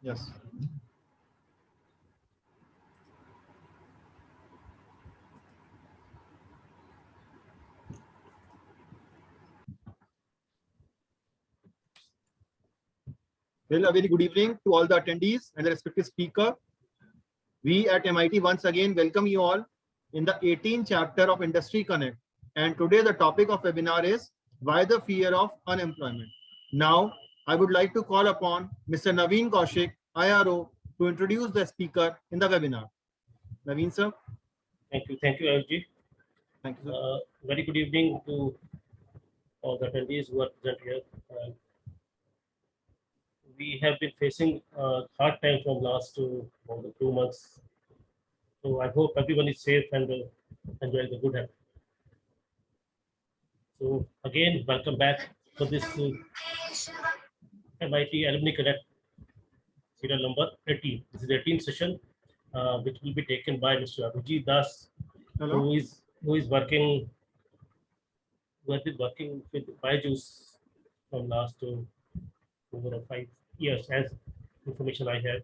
Yes. Well, a very good evening to all the attendees and the respective speaker. We at MIT once again welcome you all in the 18th chapter of Industry Connect. And today the topic of webinar is why the fear of unemployment. Now, I would like to call upon Mr. Naveen Kaushik, IRO, to introduce the speaker in the webinar. Naveen, sir. Thank you, LG. Thank you, sir. Very good evening to all the attendees who are present here. We have been facing hard time from last more than 2 months. So I hope everyone is safe and enjoying the good health. So again, welcome back for this MIT Alumni Connect serial number 18. This is the 18th session, which will be taken by Mr. Abhijit Das, Hello. who has been working with Byju's from last 4 or 5 years, as information I have.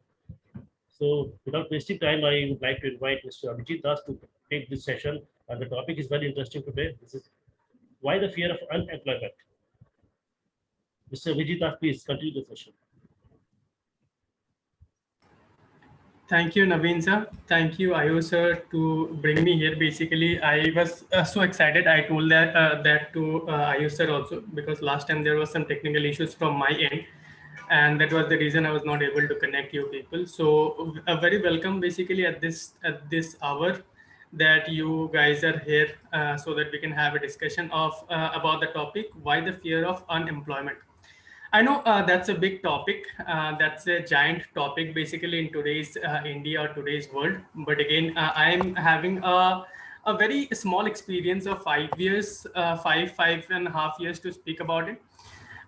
So without wasting time, I would like to invite Mr. Abhijit Das to take this session. And the topic is very interesting today. This is why the fear of unemployment. Mr. Abhijit Das, please continue the session. Thank you, Naveen sir. Thank you, Ayo sir, to bring me here. Basically, I was so excited. I told that to Ayo sir also, because last time there was some technical issues from my end, and that was the reason I was not able to connect you people. So very welcome basically at this hour that you guys are here, so that we can have a discussion of about the topic, why the fear of unemployment. I know that's a big topic. That's a giant topic basically in today's India or today's world. But again, I'm having a very small experience of 5 years, 5.5 years to speak about it.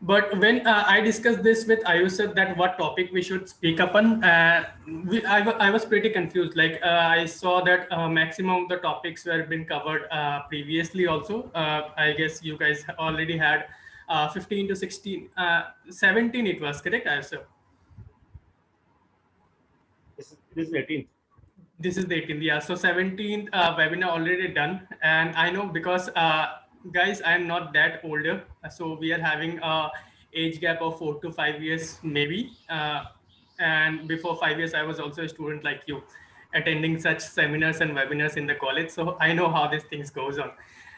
But when I discussed this with Ayush that what topic we should speak upon, I was pretty confused. Like I saw that maximum of the topics were been covered previously also. I guess you guys already had 15 to 16, 17 it was, correct, Ayush? This is 18th. This is the 18th, yeah. So 17th webinar already done. And I know because guys, I'm not that older. So we are having a age gap of 4 to 5 years, maybe. And before 5 years, I was also a student like you, attending such seminars and webinars in the college. So I know how these things goes on.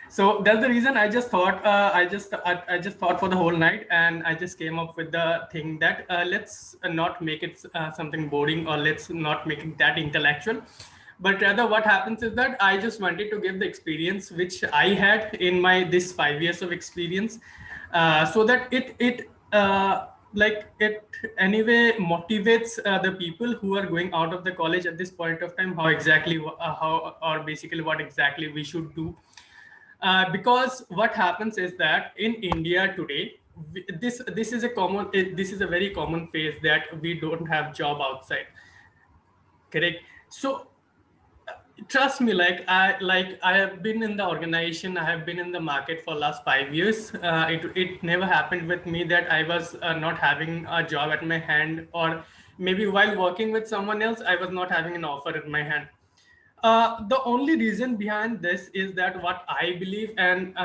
So that's the reason I just thought I just thought for the whole night, and I just came up with the thing that let's not make it something boring, or let's not make it that intellectual, but rather what happens is that I just wanted to give the experience which I had in my this 5 years of experience, so that it like it anyway motivates the people who are going out of the college at this point of time, how exactly how or basically what exactly we should do. Because what happens is that in India today, this is a common, this is a very common phase that we don't have job outside. Correct. So trust me, I have been in the organization, I have been in the market for last 5 years. It never happened with me that I was not having a job at my hand, or maybe while working with someone else, I was not having an offer at my hand. The only reason behind this is that what I believe, and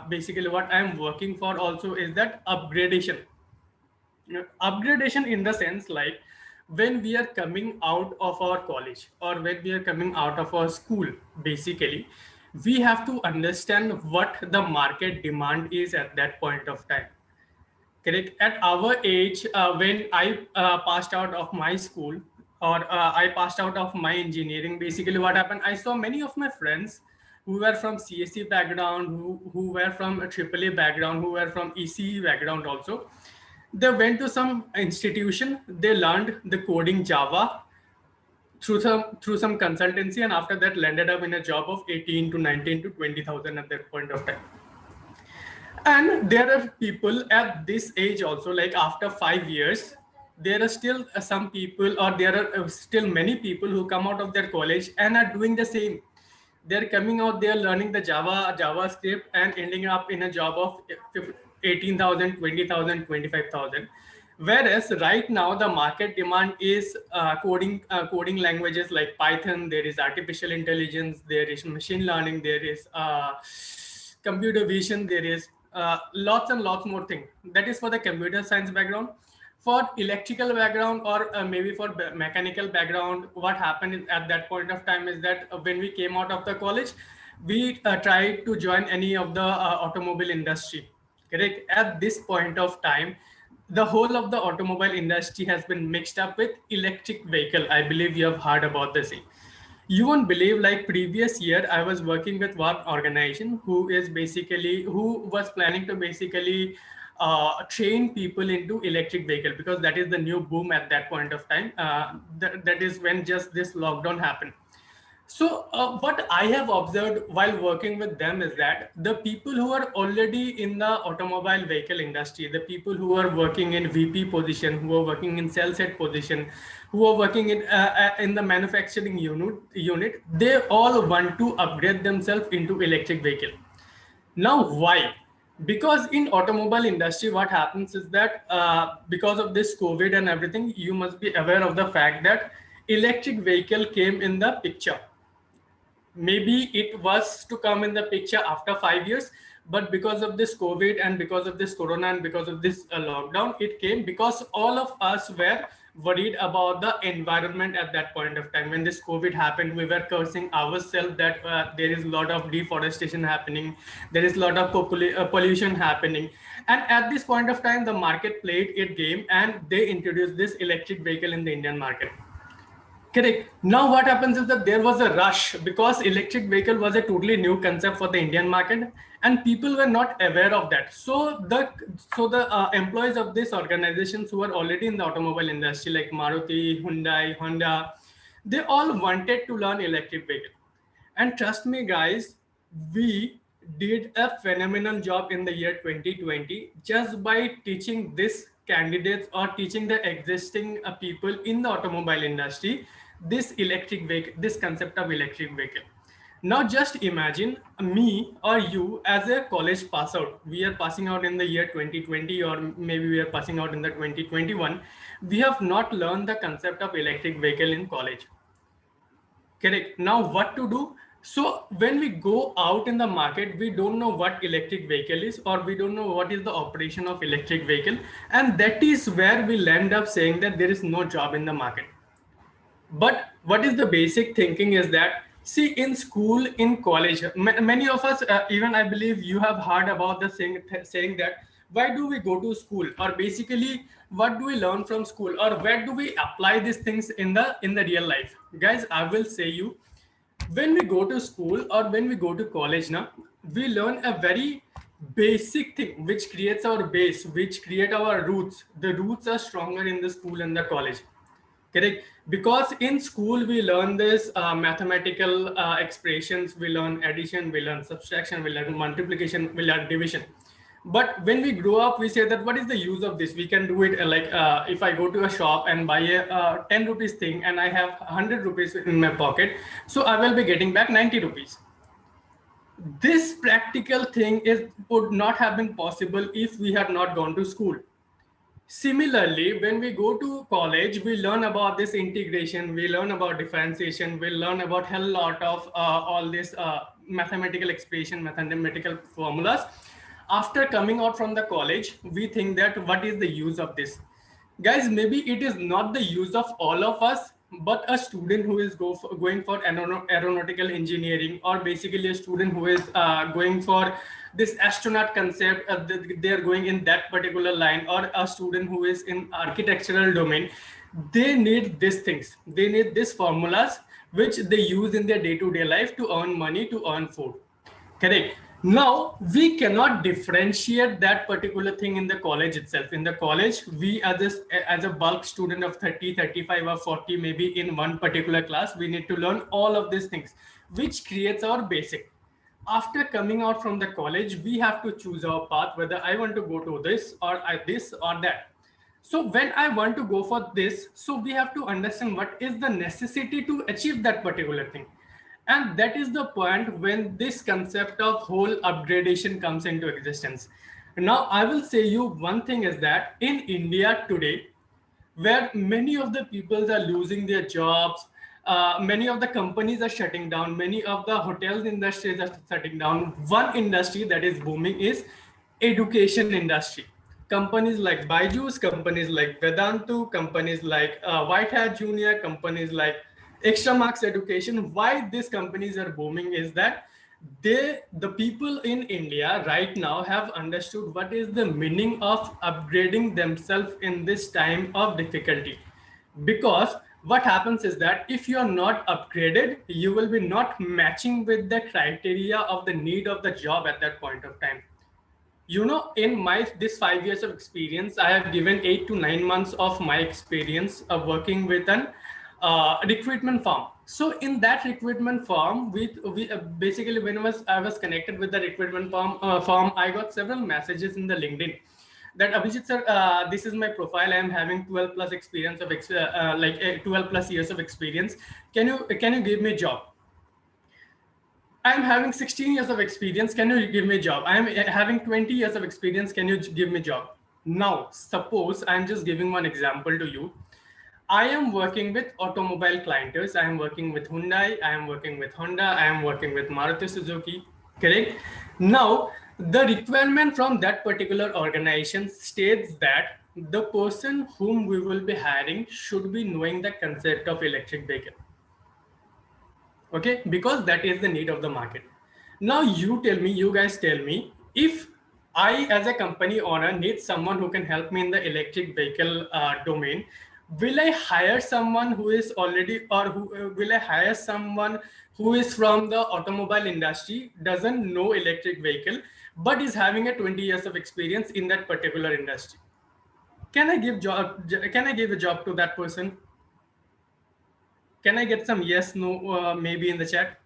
basically what I'm working for also, is that upgradation. You know, upgradation in the sense like when we are coming out of our college or when we are coming out of our school, basically, we have to understand what the market demand is at that point of time. Correct. At our age, when I passed out of my school, or I passed out of my engineering, basically what happened, I saw many of my friends who were from CSE background, who were from a AAA background, who were from ECE background also. They went to some institution, they learned the coding Java through some consultancy, and after that landed up in a job of 18 to 19 to 20,000 at that point of time. And there are people at this age also, like after 5 years, there are still some people, or there are still many people who come out of their college and are doing the same. They're coming out, they're learning the JavaScript and ending up in a job of 18,000, 20,000, 25,000, Whereas right now the market demand is coding languages like Python. There is artificial intelligence, there is machine learning, there is computer vision, there is lots and lots more things. That is for the computer science background. For electrical background or maybe for mechanical background, what happened at that point of time is that when we came out of the college, we tried to join any of the automobile industry. Correct. At this point of time, the whole of the automobile industry has been mixed up with electric vehicle. I believe you have heard about this. You won't believe, like previous year I was working with one organization who was planning to basically train people into electric vehicle, because that is the new boom at that point of time. That is when just this lockdown happened. So what I have observed while working with them is that the people who are already in the automobile vehicle industry, the people who are working in VP position, who are working in sales head position, who are working in the manufacturing unit, they all want to upgrade themselves into electric vehicle. Now, why? Because in automobile industry, what happens is that because of this COVID and everything, you must be aware of the fact that electric vehicle came in the picture. Maybe it was to come in the picture after 5 years, but because of this COVID and because of this corona and because of this lockdown, it came because all of us were worried about the environment at that point of time. When this COVID happened, we were cursing ourselves that there is a lot of deforestation happening, there is a lot of pollution happening. And at this point of time, the market played its game and they introduced this electric vehicle in the Indian market. Correct. Now what happens is that there was a rush because electric vehicle was a totally new concept for the Indian market and people were not aware of that. So the employees of these organizations who were already in the automobile industry like Maruti, Hyundai, Honda, they all wanted to learn electric vehicle. And trust me guys, we did a phenomenal job in the year 2020 just by teaching this candidates or teaching the existing people in the automobile industry this electric vehicle, this concept of electric vehicle. Now just imagine me or you as a college pass out. We are passing out in the year 2020 or maybe we are passing out in the 2021. We have not learned the concept of electric vehicle in college. Correct. Now what to do? So when we go out in the market, we don't know what electric vehicle is, or we don't know what is the operation of electric vehicle. And that is where we'll end up saying that there is no job in the market. But what is the basic thinking is that, see, in school, in college, many of us, even I believe you have heard about the saying that, why do we go to school? Or basically, what do we learn from school? Or where do we apply these things in the real life? Guys, I will say you, when we go to school or when we go to college now, we learn a very basic thing which creates our base, which create our roots. The roots are stronger in the school and the college. Correct. Because in school we learn this mathematical expressions, we learn addition, we learn subtraction, we learn multiplication, we learn division. But when we grow up, we say that what is the use of this? We can do it like if I go to a shop and buy a 10 rupees thing and I have 100 rupees in my pocket, so I will be getting back 90 rupees. This practical thing would not have been possible if we had not gone to school. Similarly, when we go to college, we learn about this integration, we learn about differentiation, we learn about hell lot of all this mathematical expression, mathematical formulas. After coming out from the college, we think that what is the use of this? Guys, maybe it is not the use of all of us, but a student who is going for aeronautical engineering, or basically a student who is going for this astronaut concept, they're going in that particular line, or a student who is in architectural domain, they need these things. They need these formulas, which they use in their day-to-day life to earn money, to earn food. Correct. Now, we cannot differentiate that particular thing in the college itself. In the college, we as a bulk student of 30, 35 or 40, maybe in one particular class, we need to learn all of these things, which creates our basic. After coming out from the college, we have to choose our path, whether I want to go to this or that. So when I want to go for this, so we have to understand what is the necessity to achieve that particular thing. And that is the point when this concept of whole upgradation comes into existence. Now, I will say you one thing is that in India today, where many of the people are losing their jobs, many of the companies are shutting down, many of the hotels industries are shutting down. One industry that is booming is education industry. Companies like Byju's, companies like Vedantu, companies like White Hat Junior, companies like Extra Marks Education. Why these companies are booming is that the people in India right now have understood what is the meaning of upgrading themselves in this time of difficulty. Because what happens is that if you are not upgraded, you will be not matching with the criteria of the need of the job at that point of time. You know, in my this 5 years of experience, I have given 8 to 9 months of my experience of working with an recruitment firm. So in that recruitment firm, we basically when I was connected with the recruitment firm, I got several messages in the LinkedIn that Abhijit sir, this is my profile. I am having 12 plus experience of 12 plus years of experience. Can you give me a job? I'm having 16 years of experience. Can you give me a job? I'm having 20 years of experience. Can you give me a job? Now, suppose I'm just giving one example to you. I am working with automobile clients. I am working with Hyundai. I am working with Honda. I am working with Maruti Suzuki. Correct? Now, the requirement from that particular organization states that the person whom we will be hiring should be knowing the concept of electric vehicle. Okay, because that is the need of the market. Now you guys tell me, if I as a company owner need someone who can help me in the electric vehicle domain, will I hire someone who is already, or will I hire someone who is from the automobile industry, doesn't know electric vehicle, but is having a 20 years of experience in that particular industry? Can I give a job to that person? Can I get some yes, no, maybe in the chat?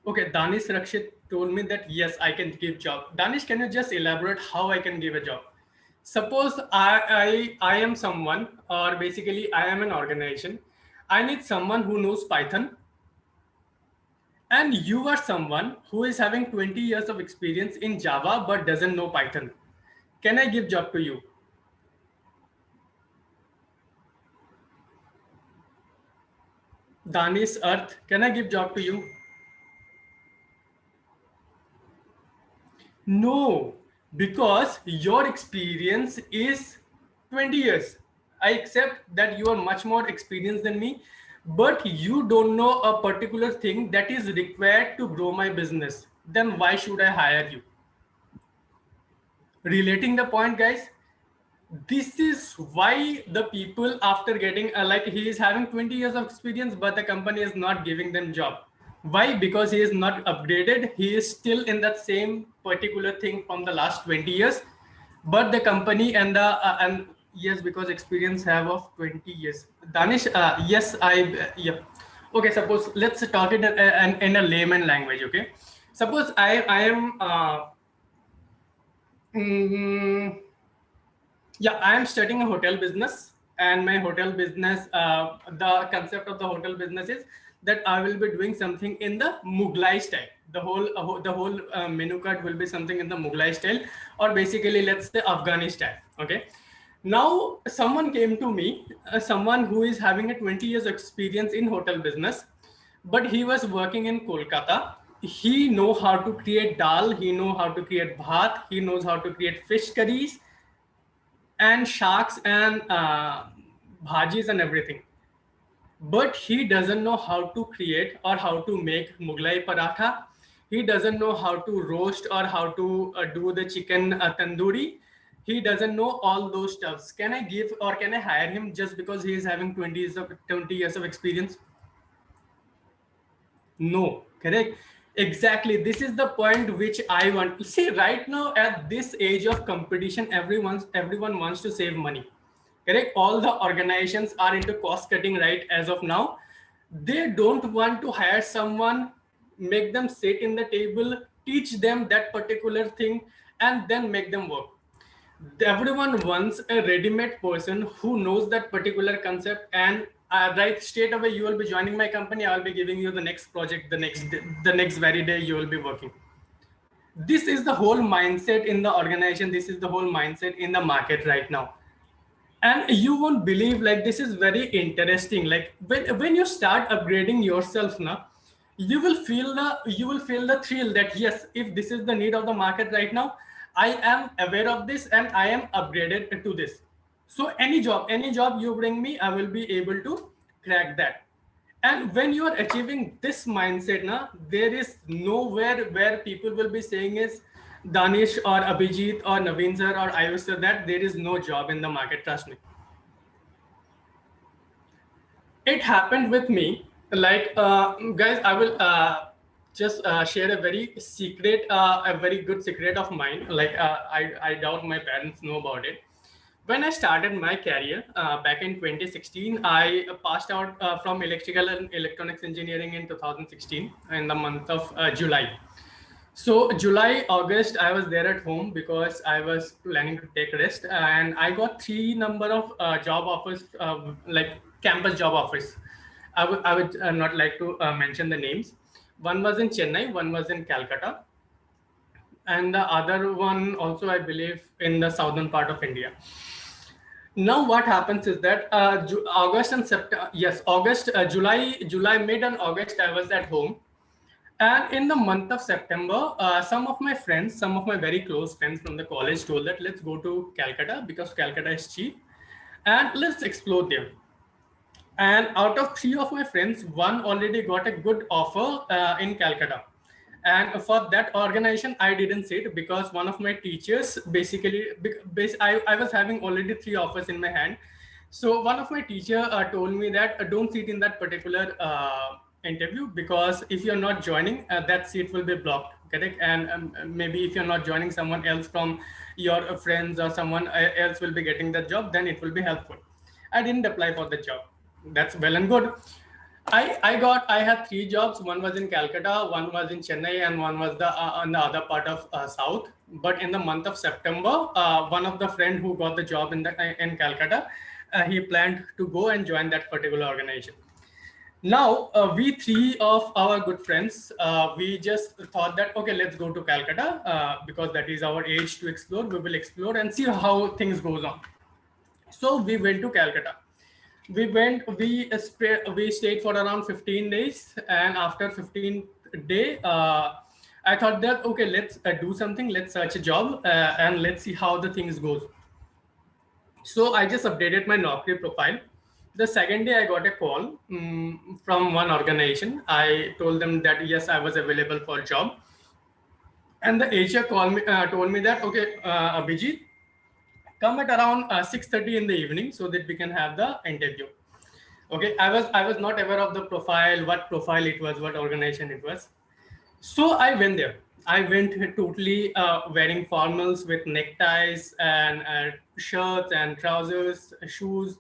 Okay, Danish Rakshit told me that yes, I can give job. Danish, can you just elaborate how I can give a job? Suppose I am someone, or basically I am an organization. I need someone who knows Python, and you are someone who is having 20 years of experience in Java but doesn't know Python. Can I give job to you? Danish Earth, can I give job to you? No, because your experience is 20 years. I accept that you are much more experienced than me, but you don't know a particular thing that is required to grow my business. Then why should I hire you? Relating the point, guys, this is why the people after getting like he is having 20 years of experience, but the company is not giving them job. Why? Because he is not upgraded. He is still in that same particular thing from the last 20 years, but the company and yes, because experience have of 20 years. Danish, yes, yeah. Okay, suppose let's talk it in a layman language. Okay, suppose I am mm, yeah, I am starting a hotel business, and my hotel business, the concept of the hotel business is that I will be doing something in the Mughlai style. The whole menu card will be something in the Mughlai style, or basically let's say Afghani style. Okay. Now someone came to me, someone who is having a 20 years experience in hotel business, but he was working in Kolkata. He know how to create dal. He know how to create bhat. He knows how to create fish curries and sharks and bhajis and everything, but he doesn't know how to create or how to make Mughlai paratha. He doesn't know how to roast or how to do the chicken tandoori. He doesn't know all those stuffs. Can I give or can I hire him just because he is having 20 years of experience? No, correct. Exactly. This is the point which I want to see right now. At this age of competition, everyone wants to save money. Correct. All the organizations are into cost cutting right as of now. They don't want to hire someone, make them sit in the table, teach them that particular thing, and then make them work. Everyone wants a ready-made person who knows that particular concept and right straight away you will be joining my company. I will be giving you the next project the next very day you will be working. This is the whole mindset in the organization. This is the whole mindset in the market right now. And you won't believe, like, this is very interesting. Like when you start upgrading yourself now, you will feel the thrill that yes, if this is the need of the market right now, I am aware of this and I am upgraded to this. So any job you bring me, I will be able to crack that. And when you are achieving this mindset now, there is nowhere where people will be saying is Danish or Abhijit or Naveen sir or Ayush sir that there is no job in the market. Trust me. It happened with me. Like, guys, I will just share a very good secret of mine. Like, I doubt my parents know about it. When I started my career back in 2016, I passed out from electrical and electronics engineering in 2016 in the month of July. So July, August, I was there at home because I was planning to take rest, and I got three number of job offers, like campus job offers. I would not like to mention the names. One was in Chennai, one was in Calcutta, and the other one also, I believe, in the southern part of India. Now what happens is that August and September, yes, August, July, mid and August, I was at home. And in the month of September, some of my very close friends from the college told that let's go to Calcutta because Calcutta is cheap and let's explore there. And out of three of my friends, one already got a good offer in Calcutta. And for that organization, I didn't sit because one of my teachers I was having already three offers in my hand. So one of my teacher told me that don't sit in that particular interview because if you're not joining, that seat will be blocked, correct? And maybe if you're not joining, someone else from your friends or someone else will be getting the job, then it will be helpful. I didn't apply for the job. That's well and good. I had three jobs. One was in Calcutta, one was in Chennai, and one was on the other part of South. But in the month of September, one of the friend who got the job in Calcutta, he planned to go and join that particular organization. Now, we three of our good friends, we just thought that, okay, let's go to Calcutta because that is our age to explore. We will explore and see how things goes on. So we went to Calcutta. We stayed for around 15 days. And after 15th day, I thought that, okay, let's do something. Let's search a job and let's see how the things goes. So I just updated my Naukri profile. The second day I got a call from one organization. I told them that yes, I was available for a job. And the HR told me that, okay, Abhijit, come at around 6:30 in the evening so that we can have the interview. Okay, I was not aware of the profile, what profile it was, what organization it was. So I went there. I went totally wearing formals with neckties and shirts and trousers, shoes,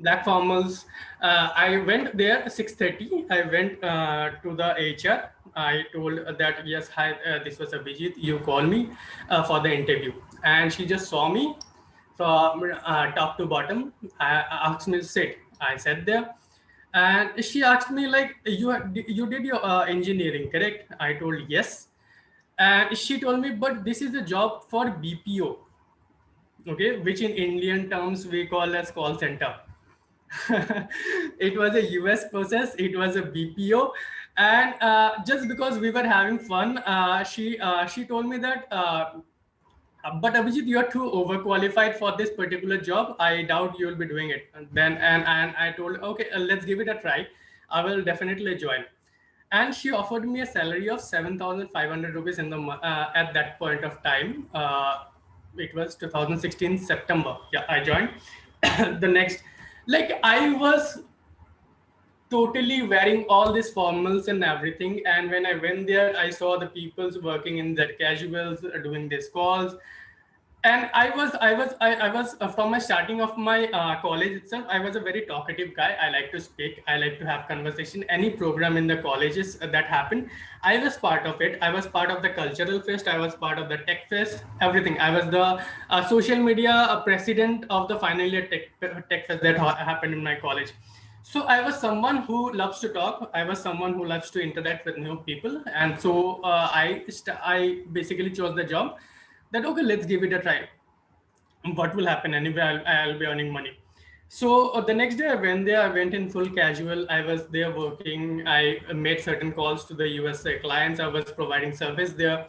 black formals. I went there 6:30. I went to the HR. I told that, yes, hi, this was Abhijit. You call me for the interview. And she just saw me from top to bottom. I asked me to sit. I sat there. And she asked me, like, you did your engineering, correct? I told yes. And she told me, but this is a job for BPO, okay, which in Indian terms we call as call center. It was a US process. It was a BPO. And just because we were having fun, she told me that, but Abhijit, you are too overqualified for this particular job. I doubt you will be doing it. And I told, okay, let's give it a try. I will definitely join. And she offered me a salary of 7,500 rupees in the at that point of time. It was 2016 September. Yeah, I joined. The next, like, I was totally wearing all these formals and everything. And when I went there, I saw the people's working in that casuals, doing these calls. And I was from my starting of my college itself, I was a very talkative guy. I like to speak. I like to have conversation. Any program in the colleges that happened, I was part of it. I was part of the cultural fest. I was part of the tech fest, everything. I was the social media president of the final year tech fest that happened in my college. So I was someone who loves to talk. I was someone who loves to interact with new people, and so I basically chose the job. That okay, let's give it a try. What will happen anyway? I'll be earning money. So the next day I went there. I went in full casual. I was there working. I made certain calls to the USA clients. I was providing service there.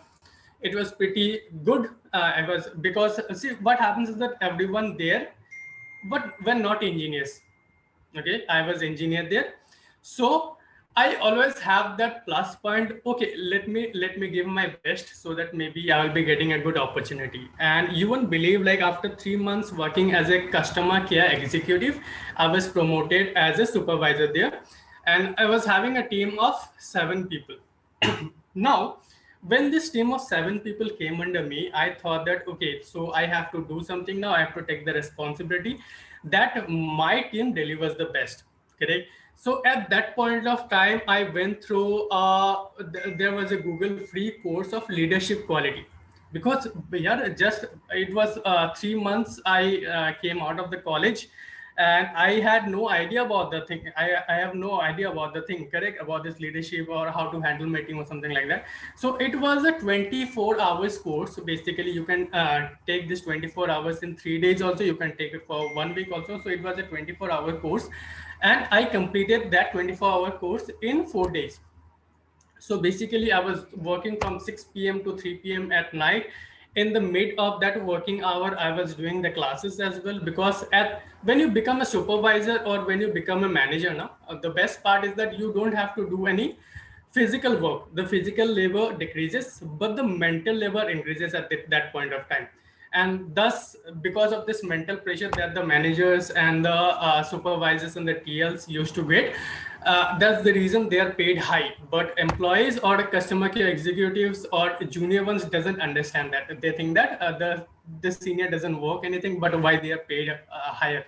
It was pretty good. I was because see what happens is that everyone there, but we're not engineers. Okay, I was engineer there, so I always have that plus point. Okay, let me give my best so that maybe I will be getting a good opportunity. And you won't believe, like after 3 months working as a customer care executive, I was promoted as a supervisor there, and I was having a team of 7 people. Now when this team of 7 people came under me, I thought that okay, so I have to do something now. I have to take the responsibility that my team delivers the best. Correct. So at that point of time, I went through. There was a Google free course of leadership quality, because yeah, just it was 3 months. I came out of the college, and I had no idea about the thing. I have no idea about the thing, correct, about this leadership or how to handle meeting or something like that. So it was a 24 hours course. So basically you can take this 24 hours in 3 days also. You can take it for 1 week also. So it was a 24-hour course, and I completed that 24-hour course in 4 days. So basically I was working from 6 p.m. to 3 p.m. at night. In the mid of that working hour, I was doing the classes as well, because at when you become a supervisor or when you become a manager now, the best part is that you don't have to do any physical work. The physical labor decreases, but the mental labor increases at that point of time. And thus, because of this mental pressure that the managers and the supervisors and the TLs used to get, that's the reason they are paid high. But employees or customer care executives or junior ones doesn't understand that. They think that the senior doesn't work anything, but why they are paid higher.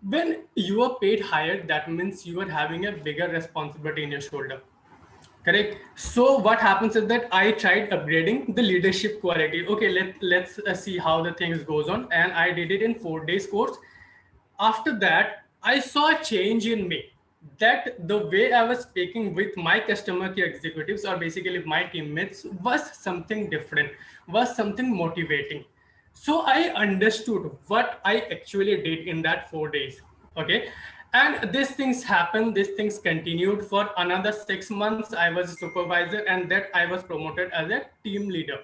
When you are paid higher, that means you are having a bigger responsibility in your shoulder. Correct. So what happens is that I tried upgrading the leadership quality. Okay, let's see how the things goes on, and I did it in 4 days course. After that, I saw a change in me. That the way I was speaking with my customer care executives, or basically my teammates, was something different, was something motivating. So I understood what I actually did in that 4 days. Okay. And these things happened, these things continued for another 6 months. I was a supervisor, and that I was promoted as a team leader.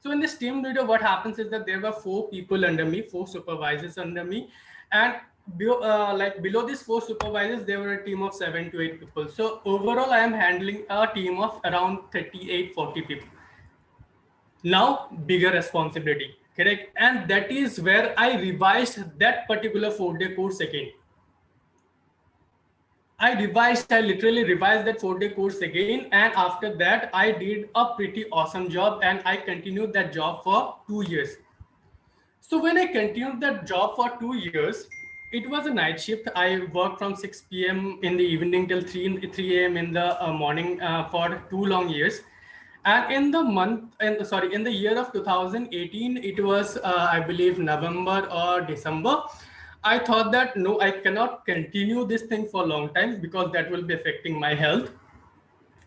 So in this team leader, what happens is that there were 4 people under me, 4 supervisors under me. And below these 4 supervisors, there were a team of 7 to 8 people. So overall, I am handling a team of around 38-40 people. Now bigger responsibility, correct? And that is where I revised that particular 4-day course again. I literally revised that 4-day course again. And after that, I did a pretty awesome job, and I continued that job for 2 years. So when I continued that job for 2 years, it was a night shift. I worked from 6 p.m. in the evening till 3 a.m. in the morning for 2 long years. And in the year of 2018, it was, I believe, November or December. I thought that no, I cannot continue this thing for a long time, because that will be affecting my health.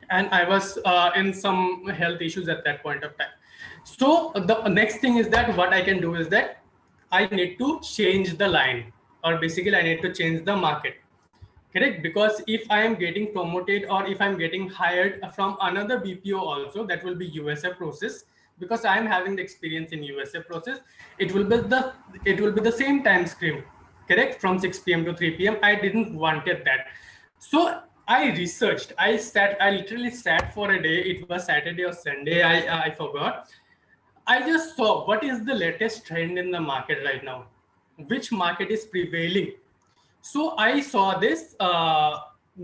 And I was in some health issues at that point of time. So the next thing is that what I can do is that I need to change the line, or basically I need to change the market. Correct? Because if I am getting promoted, or if I'm getting hired from another BPO also, that will be USA process, because I am having the experience in USA process. It will be the same time screen, correct? From 6 p.m. to 3 p.m. I didn't wanted that. So I researched. I literally sat for a day. It was Saturday or Sunday. I forgot. I just saw what is the latest trend in the market right now, which market is prevailing. So I saw this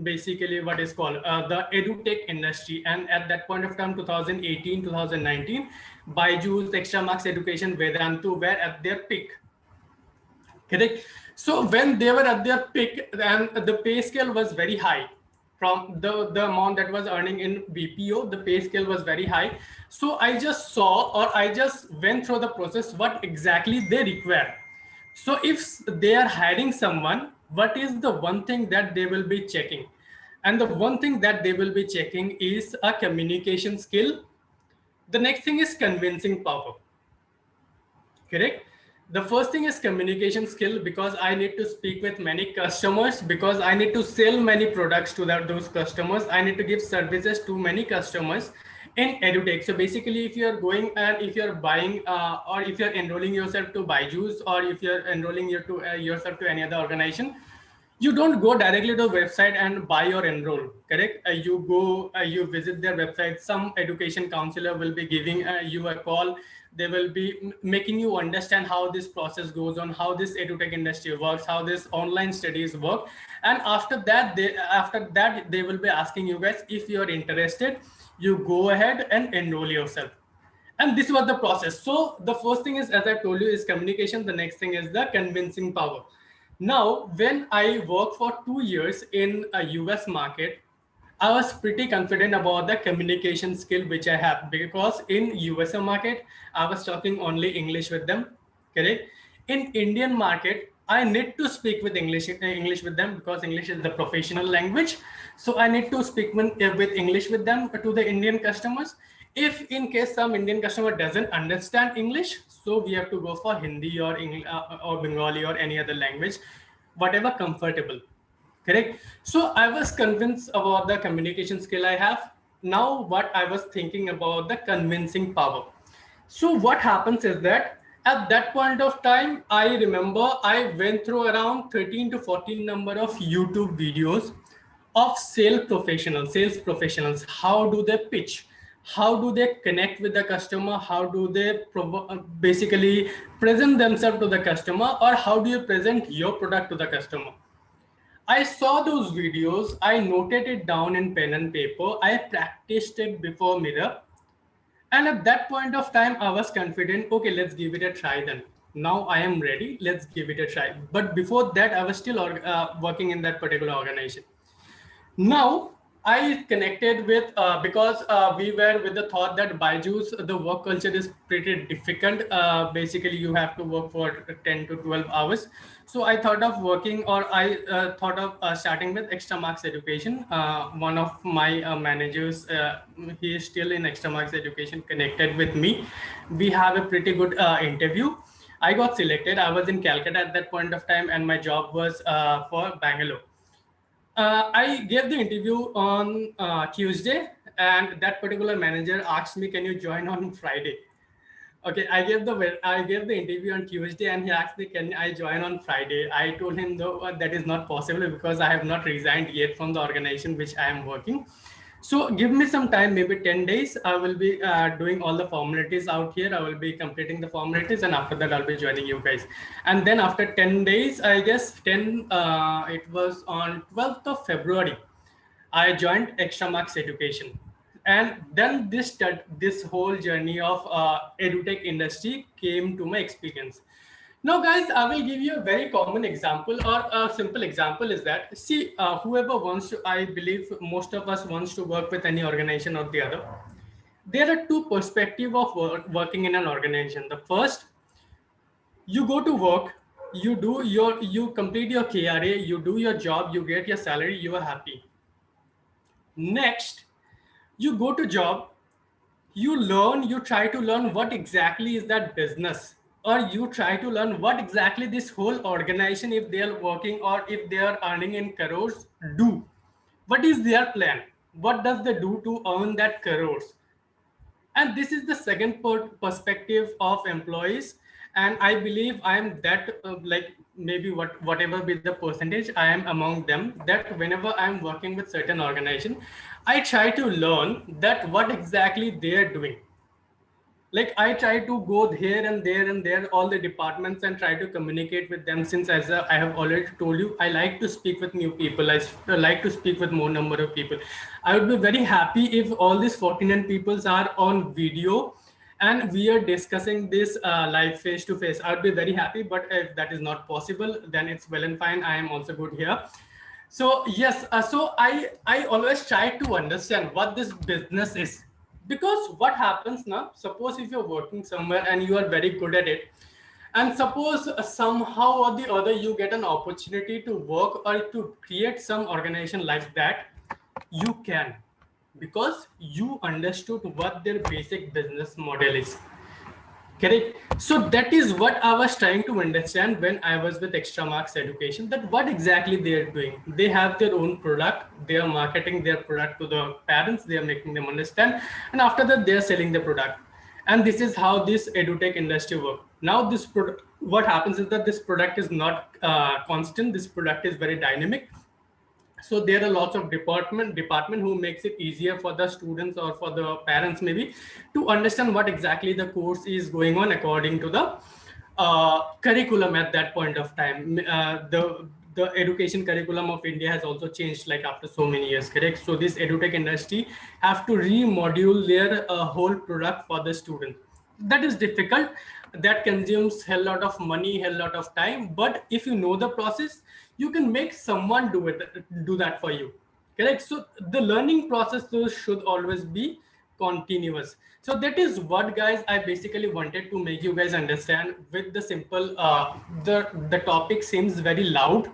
basically what is called the edutech industry. And at that point of time, 2018, 2019, Byju's, Extra Marks Education, Vedantu were at their peak. Correct? So when they were at their peak, and the pay scale was very high. From the amount that was earning in BPO, the pay scale was very high. So I just saw, or I just went through the process, what exactly they require. So if they are hiring someone what is the one thing that they will be checking? And the one thing that they will be checking is a communication skill. The next thing is convincing power. Correct. The first thing is communication skill, because I need to speak with many customers, because I need to sell many products to those customers. I need to give services to many customers in edutech. So basically, if you're going and if you're buying or if you're enrolling yourself to Byju's, or if you're enrolling yourself to any other organization, you don't go directly to the website and buy or enroll. Correct. You go, you visit their website. Some education counselor will be giving you a call. They will be making you understand how this process goes on, how this edutech industry works, how this online studies work. And after that they will be asking you guys, if you're interested, you go ahead and enroll yourself. And this was the process. So the first thing is, as I told you, is communication. The next thing is the convincing power. Now, when I worked for 2 years in a US market, I was pretty confident about the communication skill which I have, because in USA market, I was talking only English with them. Correct. In Indian market, I need to speak with English with them, because English is the professional language. So I need to speak with English with them to the Indian customers. If in case some Indian customer doesn't understand English, so we have to go for Hindi or English or Bengali or any other language, whatever comfortable. Correct. So I was convinced about the communication skill I have. Now what I was thinking about the convincing power. So what happens is that at that point of time, I remember I went through around 13 to 14 number of YouTube videos of sales professionals. How do they pitch? How do they connect with the customer? How do they basically present themselves to the customer, or how do you present your product to the customer? I saw those videos. I noted it down in pen and paper. I practiced it before mirror. And at that point of time, I was confident, okay, let's give it a try then. Now I am ready, let's give it a try. But before that, I was still working in that particular organization. Now, I connected with, because we were with the thought that Byju's, the work culture is pretty difficult. Basically, you have to work for 10 to 12 hours. So I thought of working, or I thought of starting with Extra Marks Education. One of my managers, he is still in Extra Marks Education, connected with me. We have a pretty good interview. I got selected. I was in Calcutta at that point of time, and my job was for Bangalore. I gave the interview on Tuesday, and that particular manager asked me, "Can you join on Friday?" Okay, I gave the interview on Tuesday, and he asked me, "Can I join on Friday?" I told him, "No, that is not possible, because I have not resigned yet from the organization which I am working. So give me some time, maybe 10 days. I will be doing all the formalities out here. I will be completing the formalities, and after that, I'll be joining you guys." And then after 10 days, I guess it was on 12th of February, I joined Extra Marks Education. And then this whole journey of edutech industry came to my experience. Now, guys, I will give you a very common example, or a simple example is that, see, whoever wants to, I believe most of us wants to work with any organization or the other. There are two perspectives of working in an organization. The first, you go to work, you complete your KRA, you do your job, you get your salary, you are happy. Next, you go to job, you try to learn what exactly is that business, or you try to learn what exactly this whole organization, if they are working or if they are earning in crores, do. What is their plan? What does they do to earn that crores? And this is the second perspective of employees. And I believe I am that like maybe whatever be the percentage, I am among them, that whenever I am working with certain organization, I try to learn that what exactly they are doing. Like I try to go here and there, all the departments, and try to communicate with them, since as I have already told you, I like to speak with new people. I like to speak with more number of people. I would be very happy if all these 49 peoples are on video and we are discussing this live face to face. I would be very happy, but if that is not possible, then it's well and fine. I am also good here. So yes, so I always try to understand what this business is. Because what happens now, suppose if you're working somewhere and you are very good at it, And suppose somehow or the other you get an opportunity to work or to create some organization like that, you can, because you understood what their basic business model is. Correct. So that is what I was trying to understand when I was with Extra Marks Education, that what exactly they are doing. They have their own product, they are marketing their product to the parents, they are making them understand, and after that they are selling the product. And this is how this edutech industry works. Now this product, what happens is that this product is not constant, this product is very dynamic. So there are lots of department who makes it easier for the students or for the parents maybe to understand what exactly the course is going on according to the curriculum at that point of time. The education curriculum of India has also changed like after so many years, correct? So this edutech industry have to remodule their whole product for the student. That is difficult, that consumes a lot of money, a lot of time, but if you know the process, you can make someone do that for you, correct? So the learning process though should always be continuous. So that is what, guys, I basically wanted to make you guys understand with the simple the topic seems very loud,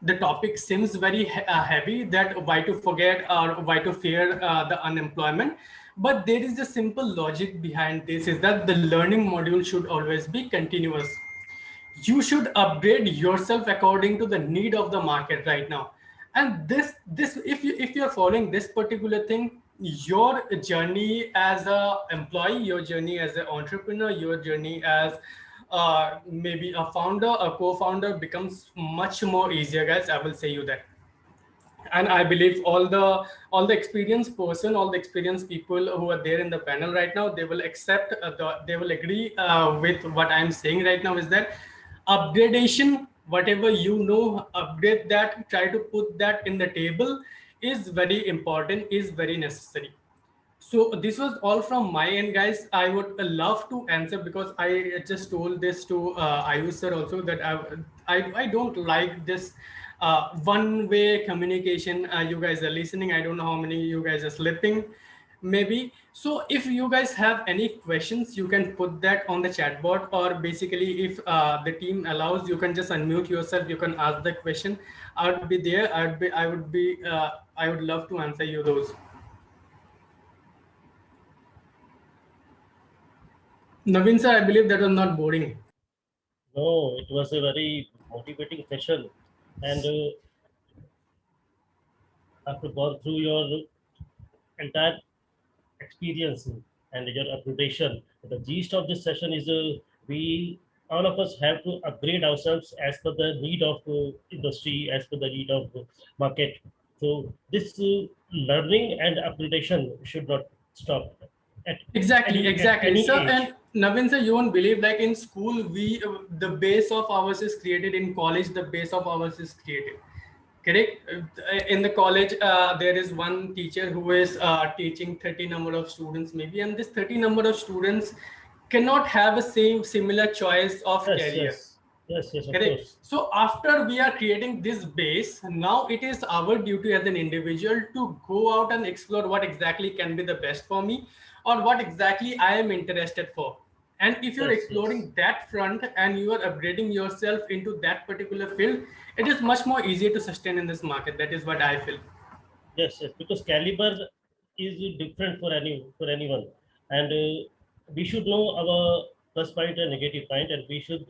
the topic seems very heavy, that why to forget or why to fear the unemployment. But there is a simple logic behind this, is that the learning module should always be continuous. You should upgrade yourself according to the need of the market right now. And this if you're following this particular thing, your journey as a employee, your journey as an entrepreneur, your journey as maybe a founder, a co-founder becomes much more easier, guys. I will say you that. And I believe all the experienced person, all the experienced people who are there in the panel right now, they will accept they will agree with what I'm saying right now, is that upgradation, whatever you know, upgrade that, try to put that in the table, is very important, is very necessary. So this was all from my end, guys. I would love to answer, because I just told this to Ayush sir also, that I don't like this one-way communication. You guys are listening. I don't know how many you guys are sleeping, maybe. So if you guys have any questions, you can put that on the chat board, or basically if the team allows, you can just unmute yourself. You can ask the question. I would be there. I would love to answer you those. Naveen sir, I believe that was not boring. No, it was a very motivating session. And after going through your entire experience and your upgradation, the gist of this session is we all of us have to upgrade ourselves as per the need of industry, as per the need of market. So this learning and upgradation should not stop at Exactly. at any So, age. and Naveen sir, you won't believe, like in school, we the base of ours is created. In college, the base of ours is created. Correct. In the college, there is one teacher who is teaching 30 number of students maybe, and this 30 number of students cannot have a similar choice of Yes, career. yes, of Correct. course. So after we are creating this base, now it is our duty as an individual to go out and explore what exactly can be the best for me, or what exactly I am interested for. And if you're Yes, exploring that front and you are upgrading yourself into that particular field, it is much more easier to sustain in this market. That is what I feel. Yes, because caliber is different for anyone, and we should know our plus point and negative point, and we should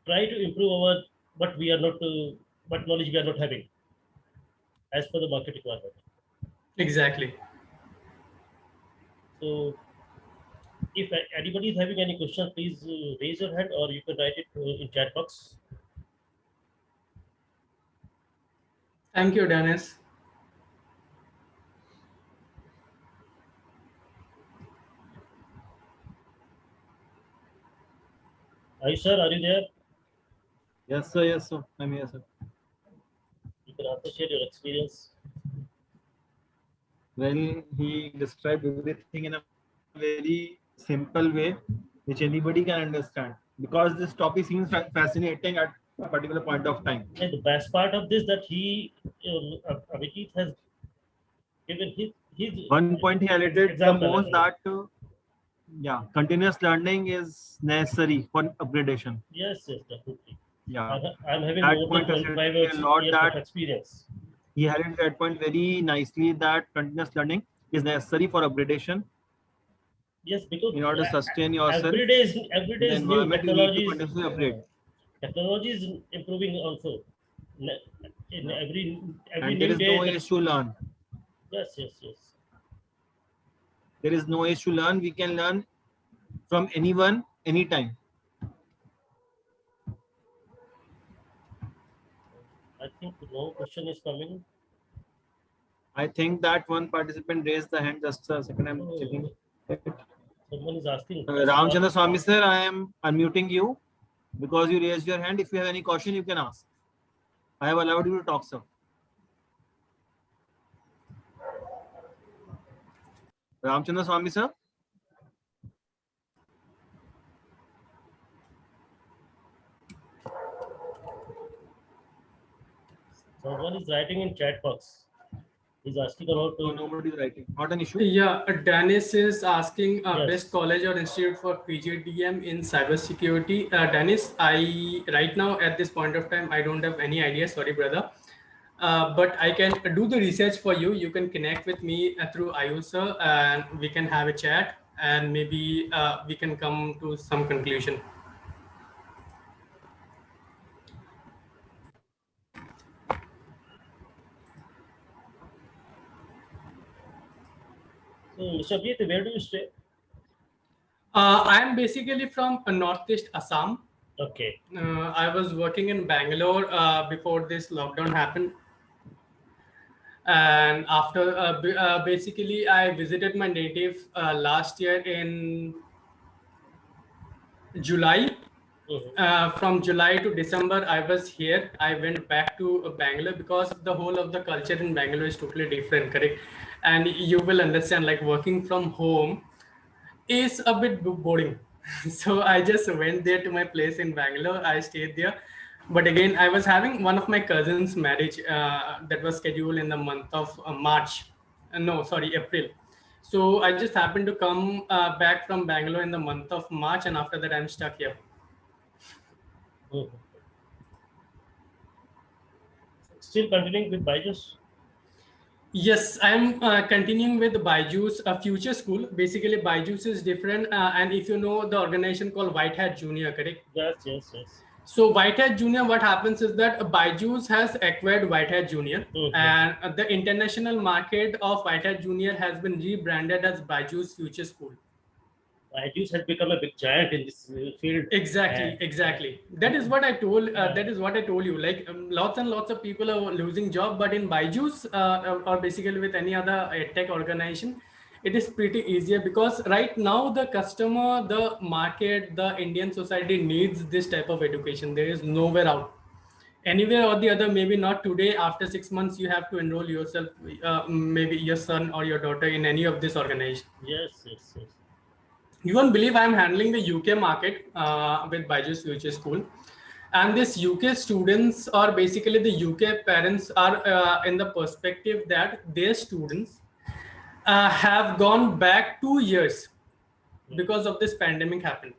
try to improve our what we are not what knowledge we are not having as per the market requirement. Exactly. So if anybody is having any question, please raise your hand, or you can write it in chat box. Thank you, Dennis. Sir, are you there? Yes, sir. Yes, sir. I'm here, sir. You can also share your experience. Well, he described everything in a very simple way, which anybody can understand. Because this topic seems fascinating at a particular point of time. And the best part of this that he Abhijit has given his One point he highlighted the example. most, that Yeah, continuous learning is necessary for upgradation. Yes, yes, definitely. Yeah, I'm having that more than point has 25 a lot years of that experience. he highlighted that point very nicely, that continuous learning is necessary for upgradation Yes, because in order to sustain yourself every in day the is new environment. You need to technologies. continuously upgrade, Technology is improving also. Ne- In every and there new is no day, age to learn. yes, yes, yes. There is no age to learn. We can learn from anyone, anytime. I think no question is coming. I think that one participant raised the hand. Just a second, I'm Oh, checking it. someone is asking. Ramchandra Swami sir, I am unmuting you because you raised your hand. If you have any question, you can ask. I have allowed you to talk, sir. Ramchandra Swami sir. Someone is writing in chat box. He's asking about. No, nobody is writing. Not an issue. Yeah, Dennis is asking Yes. best college or institute for PGDM in cybersecurity. Dennis, I right now at this point of time I don't have any idea. Sorry, brother. But I can do the research for you. You can connect with me through IUSA and we can have a chat and maybe we can come to some conclusion. So, Mr. Abhijit, where do you stay? I am basically from Northeast Assam. Okay. I was working in Bangalore before this lockdown happened. And after basically I visited my native last year in July. Mhm. From July to December, I was here. I went back to Bangalore because the whole of the culture in Bangalore is totally different, correct? And you will understand, like working from home is a bit boring. So I just went there to my place in Bangalore. I stayed there. But again, I was having one of my cousin's marriage that was scheduled in the month of March. No, sorry, April. So I just happened to come back from Bangalore in the month of March, and after that, I'm stuck here. Mhm. Still continuing with Byju's? Yes, I'm continuing with Byju's Future School. Basically, Byju's is different. And if you know the organization called White Hat Junior, correct? Yes, yes, yes. So White Hat Junior, what happens is that Byju's has acquired White Hat Junior, Mhm. and the international market of White Hat Junior has been rebranded as Byju's Future School. Byju's has become a big giant in this field. Exactly, And- exactly. That is what I told. Yeah. That is what I told you. Like lots and lots of people are losing job, but in Byju's or basically with any other tech organization, it is pretty easier because right now the customer, the market, the Indian society needs this type of education. There is nowhere out. Anywhere or the other, maybe not today. After 6 months, you have to enroll yourself, maybe your son or your daughter in any of this organization. Yes, yes, yes. You won't believe I'm handling the UK market with Byju's Future School. And this UK students, or basically the UK parents, are in the perspective that their students have gone back 2 years because of this pandemic happened.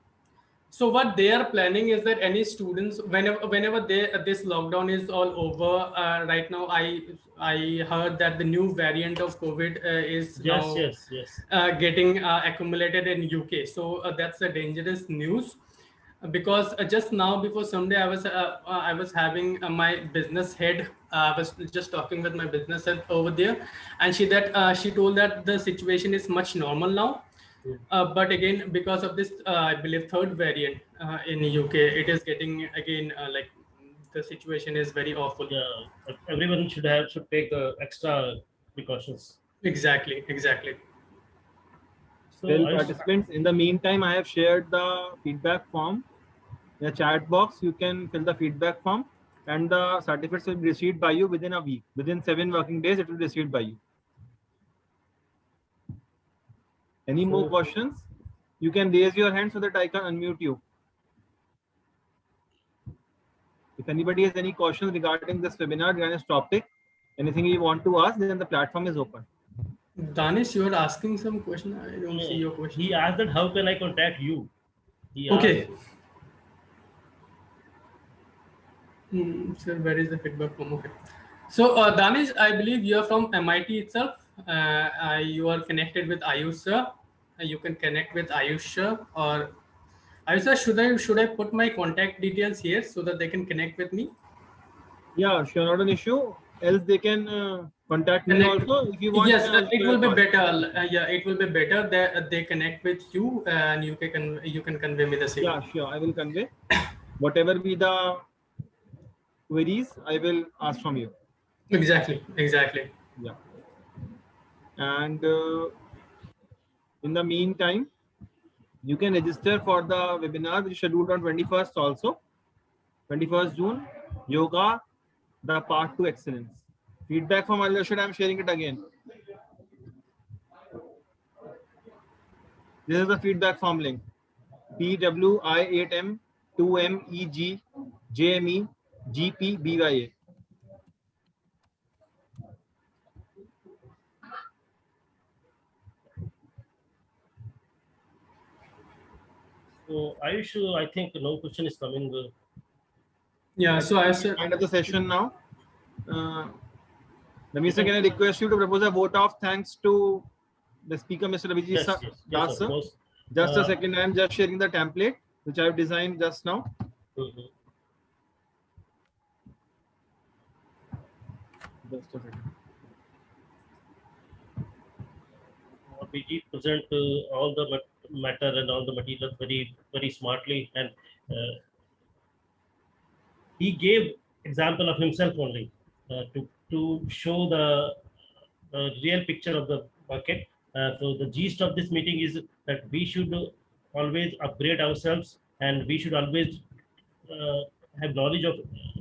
So what they are planning is that any students, whenever this lockdown is all over, right now I heard that the new variant of COVID is Yes, now yes, yes. getting accumulated in UK. So that's a dangerous news because just now before Sunday I was having my business head. I was just talking with my business head over there, and she told that the situation is much normal now. But again, because of this, I believe third variant in UK, it is getting again like the situation is very awful. Yeah, everyone should take extra precautions. Exactly, exactly. So Well, I participants, in the meantime, I have shared the feedback form in the chat box. You can fill the feedback form, and the certificates will be received by you within a week. Within 7 working days, it will be received by you. Any more So- questions? You can raise your hand so that I can unmute you. If anybody has any questions regarding this webinar, regarding this topic, anything you want to ask, then the platform is open. Danish, you are asking some question. I don't No, see your question. he asked that how can I contact you? He Okay. asked, Sir, where is the feedback from? Okay. So, Danish, I believe you are from MIT itself. You are connected with Ayush sir. You can connect with Ayush sir, or Ayush sir, should I put my contact details here so that they can connect with me? Yeah, sure, not an issue. Else they can contact me Connect. also if you want. Yes, I'll it share will be call. better. Yeah, it will be better that they connect with you and you can convey me the same. Yeah, sure. I will convey. Whatever be the queries, I will ask from you. Exactly. Exactly. Yeah. And in the meantime, you can register for the webinar which is scheduled on 21st also. 21st June, Yoga, the Part 2 Excellence. Feedback from Alyosha, I'm sharing it again. This is the feedback form link. PWI8M 2MEG JME GPBYA. so Ayush, I think no question is coming. Yeah. So I said. End of the session now. Minister, can I request you to propose a vote of thanks to the speaker, Mr. Abhijit Yes, Das, yes, of sir? course. Just a second, I am just sharing the template which I have designed just now. Mhm. Just a second. Abhijit present all the matter and all the material very smartly, and he gave example of himself only to show the real picture of the market. So the gist of this meeting is that we should always upgrade ourselves, and we should always uh, have knowledge of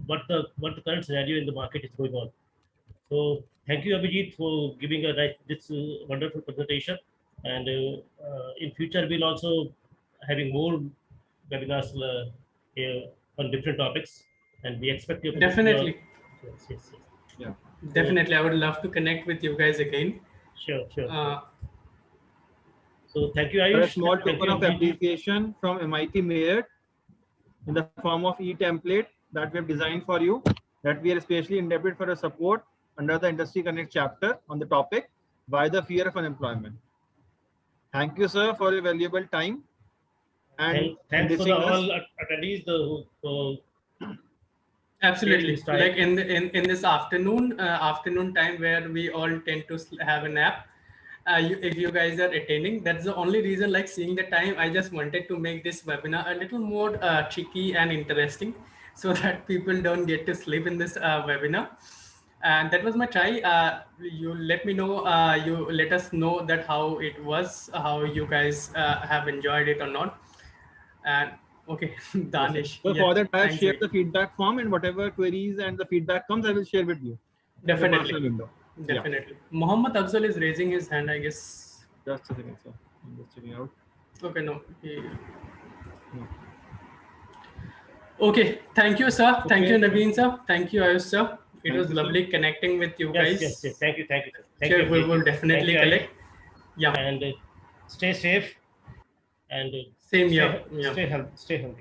what the current scenario in the market is going on. So thank you, Abhijit, for giving this wonderful presentation. And in future, we'll also having more webinars on different topics, and we expect you. Definitely. Yes. Yeah. Definitely, I would love to connect with you guys again. Sure. Uh, So thank you, A Ayush. small Thank token you, of Abhijit. appreciation from MIT Merit in the form of e-template that we have designed for you, that we are especially indebted for your support under the Industry Connect chapter on the topic, Why the Fear of Unemployment. Thank you, sir, for your valuable time and Thanks for the enriching us. all attendees. Absolutely. This time. Like in this afternoon time where we all tend to have a nap. If you guys are attending, that's the only reason. Like seeing the time, I just wanted to make this webinar a little more tricky and interesting, so that people don't get to sleep in this webinar. And that was my try. You let me know. You let us know that how it was, how you guys have enjoyed it or not. And okay, Danish. So Yeah, for that, I have thanks, shared Vic. the feedback form, and whatever queries and the feedback comes, I will share with you. in the personal Definitely. window. Definitely. Muhammad Afzal is raising his hand, I guess. Just a second, sir. I'm just checking out. Okay, no. No. Okay, thank you, sir. Thank Okay. you, Naveen, sir. Thank you, Ayush, sir. It Thank was you, sir. lovely connecting with you guys. Yes. Thank you, sir. Thank Sure, you. we will Abhijit. definitely Thank you, connect. Yeah, and stay safe and same here. Yeah. stay healthy.